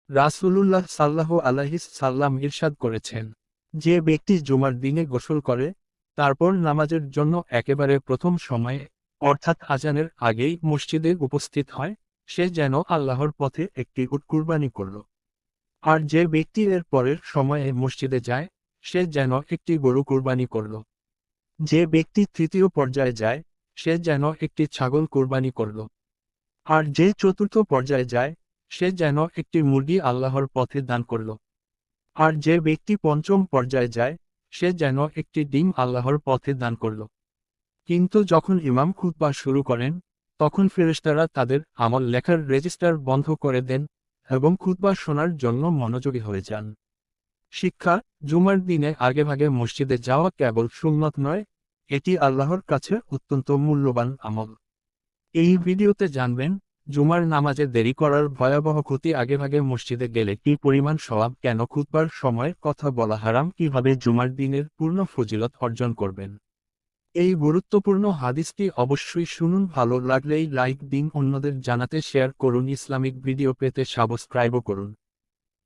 রাসূলুল্লাহ সাল্লাল্লাহু আলাইহি সাল্লাম ইরশাদ করেছেন, যে ব্যক্তি জুমার দিনে গোসল করে, তারপর নামাজের জন্য একেবারে প্রথম সময়ে অর্থাৎ আজানের আগেই মসজিদে উপস্থিত হয়, সে যেন আল্লাহর পথে একটি উট কুরবানি করল। আর যে ব্যক্তি এর পরের সময়ে মসজিদে যায়, সে যেন একটি গরু কুরবানি করল। যে ব্যক্তি তৃতীয় পর্যায়ে যায়, সে যেন একটি ছাগল কুরবানি করল। আর যে চতুর্থ পর্যায়ে যায়, সে যেন একটি মুরগি আল্লাহর পথে দান করল। আর যে ব্যক্তি পঞ্চম পর্যায়ে যায়, সে যেন একটি ডিম আল্লাহর পথে দান করল। কিন্তু যখন ইমাম খুতবা শুরু করেন, তখন ফেরেশতারা তাদের আমল লেখার রেজিস্টার বন্ধ করে দেন এবং খুতবা শোনার জন্য মনোযোগী হয়ে যান। শিক্ষা: জুমার দিনে আগেভাগে মসজিদে যাওয়া কেবল সুন্নত নয়, এটি আল্লাহর কাছে অত্যন্ত মূল্যবান আমল। এই ভিডিওতে জানবেন, জুমার নামাজে দেরি করার ভয়াবহ ক্ষতি, আগেভাগে মসজিদে গেলে কী পরিমাণ সওয়াব, কেন খুতবার সময় কথা বলা হারাম, কিভাবে জুমার দিনের পূর্ণ ফজিলত অর্জন করবেন। এই গুরুত্বপূর্ণ হাদিসটি অবশ্যই শুনুন। ভালো লাগলেই লাইক দিন, অন্যদের জানাতে শেয়ার করুন, ইসলামিক ভিডিও পেতে সাবস্ক্রাইবও করুন।